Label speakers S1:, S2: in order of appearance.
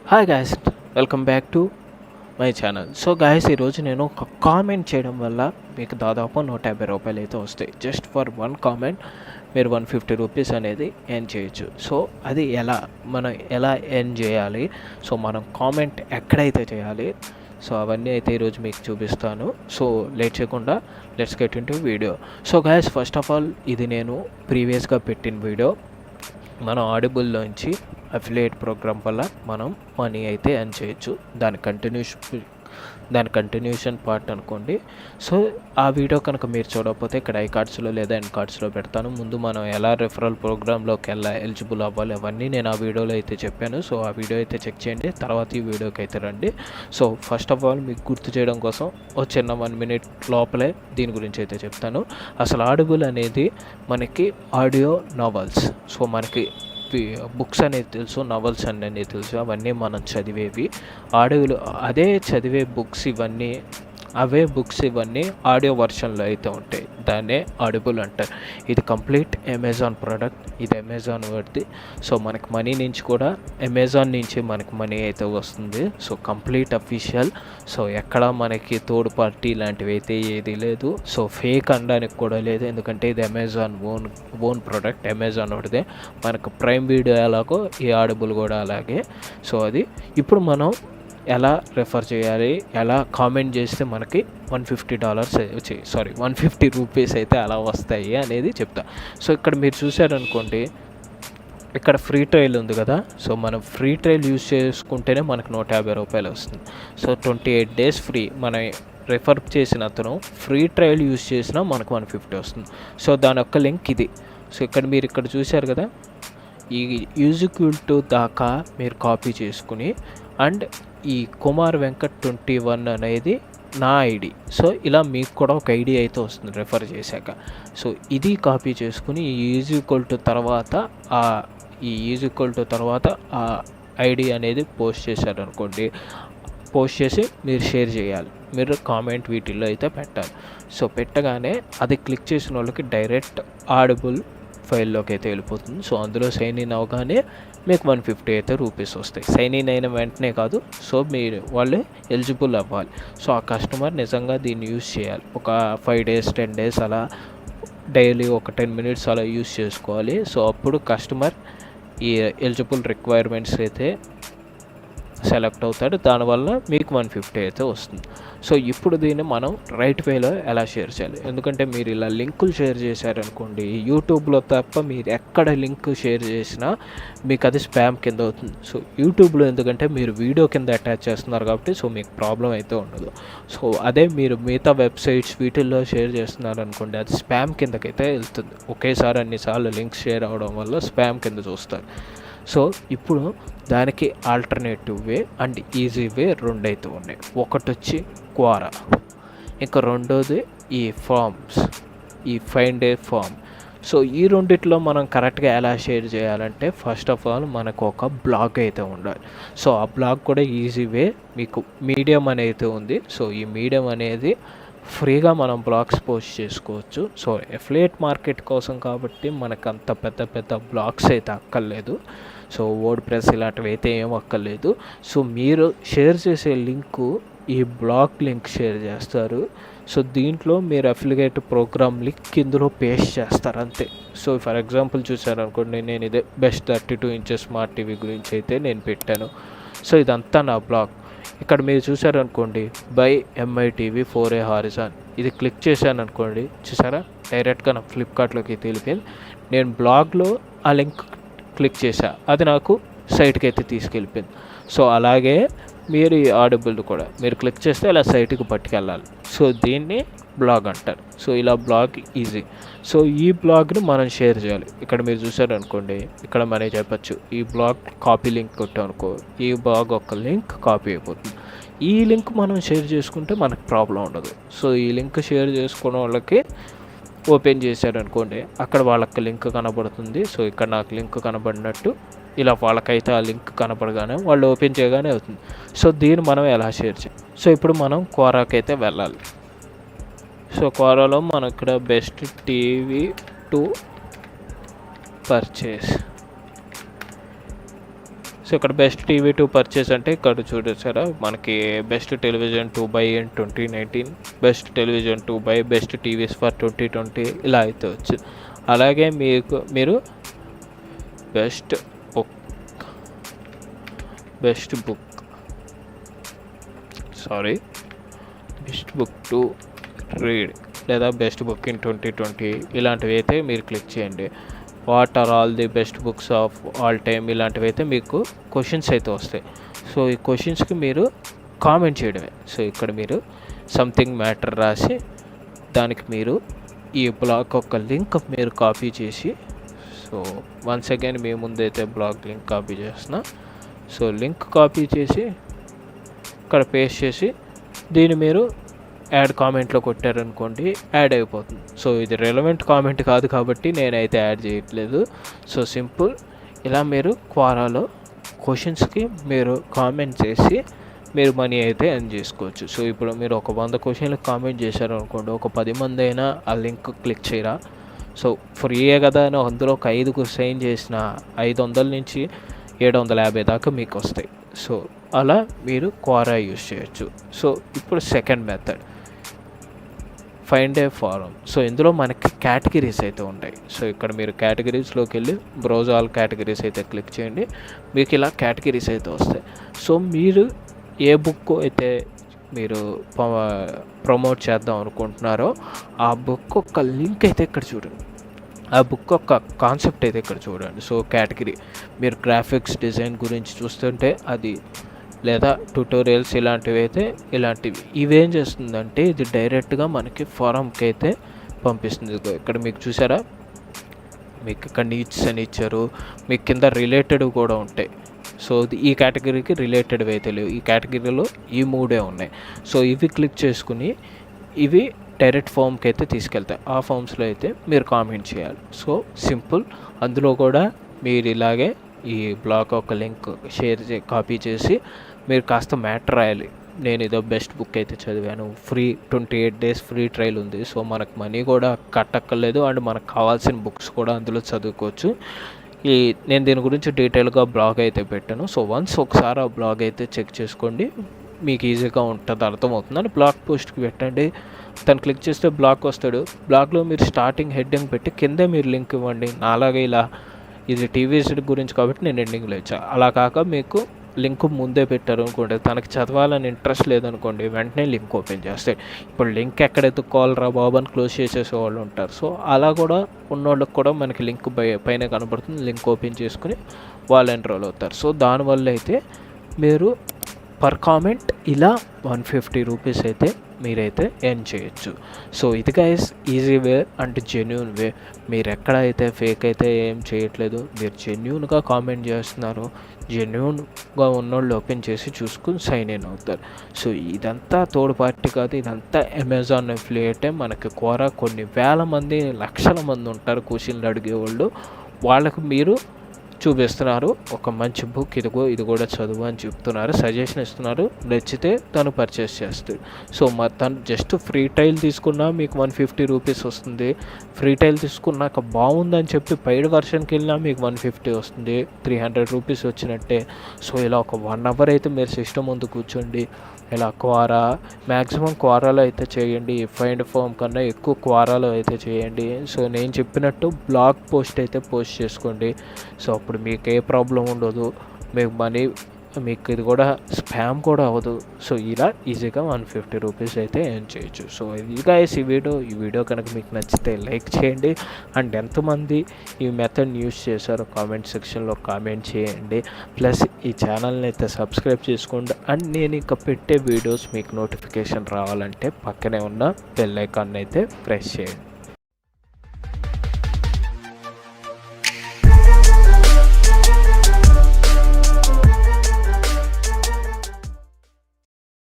S1: Hi guys, welcome back to my channel. So guys, ఈరోజు నేను ఒక కామెంట్ చేయడం వల్ల మీకు దాదాపు ₹150 అయితే వస్తాయి. జస్ట్ ఫర్ వన్ కామెంట్ మీరు ₹150 అనేది ఎర్న్ చేయొచ్చు. సో అది మనం ఎలా ఎర్న్ చేయాలి, సో మనం కామెంట్ ఎక్కడైతే చేయాలి, సో అవన్నీ అయితే ఈరోజు మీకు చూపిస్తాను. సో లేట్ చేయకుండా let's get into video. So guys, first of all ఇది నేను ప్రీవియస్గా పెట్టిన వీడియో. మనం ఆడిబుల్లోంచి అఫిలియేట్ ప్రోగ్రామ్ వల్ల మనం మనీ అయితే ఎర్న్ చేయొచ్చు. దాని కంటిన్యూషన్ పార్ట్ అనుకోండి. సో ఆ వీడియో కనుక మీరు చూడకపోతే ఇక్కడ ఐ కార్డ్స్లో లేదా ఎన్ కార్డ్స్లో పెడతాను. ముందు మనం ఎలా రెఫరల్ ప్రోగ్రాంలోకి ఎలిజిబుల్ అవ్వాలి అవన్నీ నేను ఆ వీడియోలో అయితే చెప్పాను. సో ఆ వీడియో అయితే చెక్ చేయండి, తర్వాత ఈ వీడియోకి అయితే రండి. సో ఫస్ట్ ఆఫ్ ఆల్ మీకు గుర్తు చేయడం కోసం ఒక చిన్న 1 minute లోపలే దీని గురించి అయితే చెప్తాను. అసలు ఆడిబుల్ అనేది మనకి ఆడియో నావెల్స్, సో మనకి బుక్స్ అనేది తెలుసు, నావెల్స్ అనేది తెలుసు, అవన్నీ మనం చదివేవి. ఆడియోలు అదే చదివే బుక్స్ ఇవన్నీ, అవే బుక్స్ ఇవన్నీ ఆడియో వర్షన్లో అయితే ఉంటాయి. దాన్నే ఆడిబుల్ అంటారు. ఇది కంప్లీట్ అమెజాన్ ప్రోడక్ట్, ఇది అమెజాన్ వర్ది. సో మనకి మనీ నుంచి కూడా అమెజాన్ నుంచి మనకి మనీ అయితే వస్తుంది. So complete official. సో ఎక్కడ మనకి థర్డ్ పార్టీ లాంటివి అయితే ఏది లేదు. సో ఫేక్ అనడానికి కూడా లేదు, ఎందుకంటే ఇది అమెజాన్ ఓన్ ప్రోడక్ట్, అమెజాన్ ఒకటిదే. మనకు ప్రైమ్ వీడియో ఎలాగో ఈ ఆడిబుల్ కూడా అలాగే. సో అది ఇప్పుడు మనం ఎలా రెఫర్ చేయాలి, ఎలా కామెంట్ చేస్తే మనకి ₹150 అయితే అలా వస్తాయి అనేది చెప్తా. సో ఇక్కడ మీరు చూసారనుకోండి, ఇక్కడ ఫ్రీ ట్రయల్ ఉంది కదా. సో మనం ఫ్రీ ట్రయల్ యూజ్ చేసుకుంటేనే మనకు ₹150 వస్తుంది. So 28 days free. మనం రెఫర్ చేసిన అతను ఫ్రీ ట్రయల్ యూజ్ చేసినా మనకు 150 వస్తుంది. సో దాని యొక్క లింక్ ఇది. సో మీరు ఇక్కడ చూశారు కదా, ఈ యూజిక్యూల్ దాకా మీరు కాపీ చేసుకుని, అండ్ ఈ కుమార్ వెంకట్ 21 అనేది నా ఐడి. సో ఇలా మీకు కూడా ఒక ఐడి అయితే వస్తుంది రెఫర్ చేశాక. సో ఇది కాపీ చేసుకుని ఈ ఈజ్ ఈక్వల్ టు తర్వాత ఆ ఐడి అనేది పోస్ట్ చేశారనుకోండి, పోస్ట్ చేసి మీరు షేర్ చేయాలి, మీరు కామెంట్ వీటిల్లో అయితే పెట్టాలి. సో పెట్టగానే అది క్లిక్ చేసిన వాళ్ళకి డైరెక్ట్ ఆడిబుల్ ఫైల్లోకి అయితే వెళ్ళిపోతుంది. సో అందులో సైన్ ఇన్ అవగానే మీకు ₹150 వస్తాయి. సైన్ ఇన్ అయిన వెంటనే కాదు, సో వాళ్ళు ఎలిజిబుల్ అవ్వాలి. సో ఆ కస్టమర్ నిజంగా దీన్ని యూజ్ చేయాలి. ఒక 5 days 10 days అలా డైలీ ఒక 10 minutes అలా యూజ్ చేసుకోవాలి. సో అప్పుడు కస్టమర్ ఈ ఎలిజిబుల్ రిక్వైర్మెంట్స్ అయితే సెలెక్ట్ అవుతాడు, దానివల్ల మీకు 150 అయితే వస్తుంది. సో ఇప్పుడు దీన్ని మనం రైట్ వేలో ఎలా షేర్ చేయాలి, ఎందుకంటే మీరు ఇలా లింకులు షేర్ చేశారనుకోండి, యూట్యూబ్లో తప్ప మీరు ఎక్కడ లింక్ షేర్ చేసినా మీకు అది స్పామ్ కింద అవుతుంది. సో యూట్యూబ్లో ఎందుకంటే మీరు వీడియో కింద అటాచ్ చేస్తున్నారు కాబట్టి సో మీకు ప్రాబ్లం అయితే ఉండదు. సో అదే మీరు మిగతా వెబ్సైట్స్ వీటిల్లో షేర్ చేస్తున్నారనుకోండి, అది స్పామ్ కిందకైతే వెళ్తుంది. ఒకేసారి అన్నిసార్లు లింక్స్ షేర్ అవ్వడం వల్ల స్పామ్ కింద చూస్తారు. సో ఇప్పుడు దానికి alternative way and easy way 2 అయితే ఉన్నాయి. ఒకటి వచ్చి క్వారా, ఇంకా రెండోది ఈ ఫార్మ్స్, ఈ ఫైండ్ ఏ ఫార్మ్. సో ఈ రెండిట్లో మనం కరెక్ట్గా ఎలా షేర్ చేయాలంటే, ఫస్ట్ ఆఫ్ ఆల్ మనకు ఒక బ్లాగ్ అయితే ఉండాలి. సో ఆ బ్లాగ్ కూడా ఈజీ వే, మీకు మీడియం అనేది ఉంది. సో ఈ మీడియం అనేది ఫ్రీగా మనం బ్లాగ్స్ పోస్ట్ చేసుకోవచ్చు. సో ఎఫిలియేట్ మార్కెట్ కోసం కాబట్టి మనకు అంత పెద్ద బ్లాగ్స్ అయితే అక్కర్లేదు. సో వర్డ్ ప్రెస్ ఇలాంటివి అయితే ఏం అక్కర్లేదు. సో మీరు షేర్ చేసే లింకు ఈ బ్లాగ్ లింక్ షేర్ చేస్తారు. సో దీంట్లో మీరు అఫిలియేట్ ప్రోగ్రామ్ లింక్ ఇందులో పేస్ట్ చేస్తారు అంతే. సో ఫర్ ఎగ్జాంపుల్ చూసారనుకోండి, నేను ఇదే బెస్ట్ 32 inches స్మార్ట్ టీవీ గురించి అయితే నేను పెట్టాను. సో ఇదంతా నా బ్లాగ్. ఇక్కడ మీరు చూసారనుకోండి, buy Mi TV 4A Horizon, ఇది క్లిక్ చేశాను అనుకోండి, చూసారా డైరెక్ట్గా నా ఫ్లిప్కార్ట్లోకి వెళ్ళిపోయింది. నేను బ్లాగ్లో ఆ లింక్ క్లిక్ చేశా, అది నాకు సైట్కి అయితే తీసుకెళ్ళిపోయింది. సో అలాగే మీరు ఈ ఆడిబుల్ కూడా మీరు క్లిక్ చేస్తే ఇలా సైట్కి పట్టుకెళ్ళాలి. సో దీన్ని బ్లాగ్ అంటారు. సో ఇలా బ్లాగ్ ఈజీ. సో ఈ బ్లాగ్ని మనం షేర్ చేయాలి. ఇక్కడ మీరు చూసారనుకోండి, ఇక్కడ మనం చెప్పచ్చు, ఈ బ్లాగ్ కాపీ లింక్ కొట్టామనుకో, ఈ బ్లాగ్ ఒక లింక్ కాపీ అయిపోతుంది. ఈ లింక్ మనం షేర్ చేసుకుంటే మనకు ప్రాబ్లం ఉండదు. సో ఈ లింక్ షేర్ చేసుకున్న వాళ్ళకి ఓపెన్ చేశారనుకోండి, అక్కడ వాళ్ళకి లింక్ కనబడుతుంది. సో ఇక్కడ నాకు లింక్ కనబడినట్టు ఇలా వాళ్ళకైతే ఆ లింక్ కనపడగానే వాళ్ళు ఓపెన్ చేయగానే అవుతుంది. సో దీన్ని మనం ఎలా షేర్ చేయాలి. సో ఇప్పుడు మనం క్వారాకి అయితే వెళ్ళాలి. సో క్వారాలో మనం ఇక్కడ best TV to purchase, so ఇక్కడ బెస్ట్ టీవీ టు పర్చేస్ అంటే ఇక్కడ చూడొచ్చారా మనకి best television to buy in 2019, best television to buy, best TVs for 2020 ఇలా అయితే వచ్చింది. అలాగే మీరు best book best book to read లేదా బెస్ట్ బుక్ ఇన్ 2020 ఇలాంటివి అయితే మీరు క్లిక్ చేయండి. What are all the best books of all time ఇలాంటివి అయితే మీకు క్వశ్చన్స్ అయితే వస్తాయి. సో ఈ క్వశ్చన్స్కి మీరు కామెంట్ చేయడమే. సో ఇక్కడ మీరు సంథింగ్ మ్యాటర్ రాసి దానికి మీరు ఈ బ్లాగ్ ఒక లింక్ మీరు కాపీ చేసి, సో వన్స్ అగైన్ మీ ముందైతే బ్లాగ్ లింక్ కాపీ చేస్తున్నా. సో లింక్ కాపీ చేసి ఇక్కడ పేస్ట్ చేసి దీన్ని మీరు యాడ్ కామెంట్లో కొట్టారనుకోండి యాడ్ అయిపోతుంది. సో ఇది రెలవెంట్ కామెంట్ కాదు కాబట్టి నేనైతే యాడ్ చేయట్లేదు. సో సింపుల్ ఇలా మీరు క్వారాలో క్వశ్చన్స్కి మీరు కామెంట్ చేసి మీరు మనీ అయితే ఎర్న్ చేసుకోవచ్చు. సో ఇప్పుడు మీరు ఒక 100 క్వశ్చన్లకు కామెంట్ చేశారనుకోండి, ఒక 10 మంది అయినా ఆ లింక్ క్లిక్ చేయరా. సో ఫ్రీయే కదా అని అందులో ఒక 5కు సైన్ చేసిన 500 నుంచి 750 దాకా మీకు వస్తాయి. సో అలా మీరు క్వారా యూస్ చేయొచ్చు. సో ఇప్పుడు second method find a form. So ఇందులో మనకి కేటగిరీస్ అయితే ఉంటాయి. సో ఇక్కడ మీరు కేటగిరీస్లోకి వెళ్ళి బ్రౌజ్ ఆల్ కేటగిరీస్ అయితే క్లిక్ చేయండి. మీకు ఇలా కేటగిరీస్ అయితే వస్తాయి. సో మీరు ఏ బుక్ అయితే మీరు ప్రమోట్ చేద్దాం అనుకుంటున్నారో ఆ బుక్ ఒక లింక్ అయితే ఇక్కడ చూడండి, ఆ బుక్ ఒక కాన్సెప్ట్ అయితే ఇక్కడ చూడండి. సో కేటగిరీ మీరు గ్రాఫిక్స్ డిజైన్ గురించి చూస్తుంటే అది, లేదా ట్యూటోరియల్స్ ఇలాంటివి అయితే ఇలాంటివి. ఇవేం చేస్తుందంటే ఇది డైరెక్ట్గా మనకి ఫారంకి అయితే పంపిస్తుంది. ఇక్కడ మీకు చూసారా, మీకు ఇక్కడ నీడ్స్ అని ఇచ్చారు, మీకు కింద రిలేటెడ్ కూడా ఉంటాయి. సో ఈ కేటగిరీకి రిలేటెడ్ అయితే లేవు, ఈ కేటగిరీలో ఈ 3 ఉన్నాయి. సో ఇవి క్లిక్ చేసుకుని ఇవి డైరెక్ట్ ఫామ్కి అయితే తీసుకెళ్తాయి. ఆ ఫామ్స్లో అయితే మీరు కామెంట్ చేయాలి. So simple. అందులో కూడా మీరు ఇలాగే ఈ బ్లాగ్ ఒక లింక్ కాపీ చేసి మీరు కాస్త మ్యాటర్ రాయాలి. నేను ఏదో బెస్ట్ బుక్ అయితే చదివాను, ఫ్రీ 28 days ఫ్రీ ట్రయల్ ఉంది. సో మనకు మనీ కూడా కట్టక్కర్లేదు అండ్ మనకు కావాల్సిన బుక్స్ కూడా అందులో చదువుకోవచ్చు. నేను దీని గురించి డీటెయిల్గా బ్లాగ్ అయితే పెట్టాను. సో వన్స్ ఒకసారి ఆ బ్లాగ్ అయితే చెక్ చేసుకోండి, మీకు ఈజీగా ఉంటుంది, అర్థమవుతుంది. అని బ్లాగ్ పోస్ట్కి పెట్టండి, తను క్లిక్ చేస్తే బ్లాగ్ వస్తాడు. బ్లాగ్లో మీరు స్టార్టింగ్ హెడ్డింగ్ పెట్టి కిందే మీరు లింక్ ఇవ్వండి. నాలాగే ఇలా ఇది టీవీస్ గురించి కాబట్టి నేను ఎండింగ్లో ఇచ్చా. అలా కాక మీకు లింక్ ముందే పెట్టారు అనుకోండి, తనకి చదవాలని ఇంట్రెస్ట్ లేదనుకోండి, వెంటనే లింక్ ఓపెన్ చేస్తాయి. ఇప్పుడు లింక్ ఎక్కడ ఎత్తుక్కోవాలరా బాబు అని క్లోజ్ చేసేసే వాళ్ళు ఉంటారు. సో అలా కూడా ఉన్నోళ్ళకి కూడా మనకి లింక్ పైన కనబడుతుంది, లింక్ ఓపెన్ చేసుకుని వాళ్ళు ఎన్రోల్ అవుతారు. సో దానివల్ల అయితే మీరు పర్ కామెంట్ ఇలా 150 రూపీస్ అయితే మీరైతే ఎర్న్ చేయొచ్చు. సో ఇది guys easy way and genuine way. మీరు ఎక్కడైతే ఫేక్ అయితే ఏం చేయట్లేదు, మీరు జెన్యూన్గా కామెంట్ చేస్తున్నారు, జెన్యూన్గా ఉన్నోళ్ళు ఓపెన్ చేసి చూసుకుని సైన్ ఇన్ అవుతారు. సో ఇదంతా థర్డ్ పార్టీ కాదు, ఇదంతా అమెజాన్ అఫిలియేటే. మనకి కోరా కొన్ని వేల మంది, లక్షల మంది ఉంటారు క్వశ్చన్లు అడిగేవాళ్ళు. వాళ్ళకు మీరు చూపిస్తున్నారు ఒక మంచి బుక్, ఇది కూడా చదువు అని చెప్తున్నారు, సజెషన్ ఇస్తున్నారు, నచ్చితే తను పర్చేస్ చేస్తాడు. సో తను జస్ట్ ఫ్రీ ట్రయల్ తీసుకున్నా మీకు 150 రూపీస్ వస్తుంది. ఫ్రీ ట్రయల్ తీసుకున్నాక బాగుందని చెప్పి పెయిడ్ వర్షన్కి వెళ్ళినా మీకు 150 వస్తుంది, 300 రూపీస్ వచ్చినట్టే. సో ఇలా ఒక 1 hour అయితే మీరు సిస్టమ్ ముందు కూర్చోండి, ఇలా క్వారా మ్యాక్సిమం క్వారాలో అయితే చేయండి. ఫైండ్ ఫామ్ కన్నా ఎక్కువ క్వారాలో అయితే చేయండి. సో నేను చెప్పినట్టు బ్లాగ్ పోస్ట్ అయితే పోస్ట్ చేసుకోండి. సో అప్పుడు మీకు ఏ ప్రాబ్లం ఉండదు, మీకు ఇది కూడా స్పామ్ కూడా అవ్వదు. సో ఇలా ఈజీగా 150 రూపీస్ అయితే ఎర్న్ చేయొచ్చు. సో ఇది గైస్ ఈ వీడియో కనుక మీకు నచ్చితే లైక్ చేయండి. అండ్ ఎంతమంది ఈ మెథడ్ యూస్ చేశారో కామెంట్ సెక్షన్లో కామెంట్ చేయండి. ప్లస్ ఈ ఛానల్ని అయితే సబ్స్క్రైబ్ చేసుకోండి. అండ్ నేను ఇక పెట్టే వీడియోస్ మీకు నోటిఫికేషన్ రావాలంటే పక్కనే ఉన్న బెల్ ఐకాన్ అయితే ప్రెస్ చేయండి.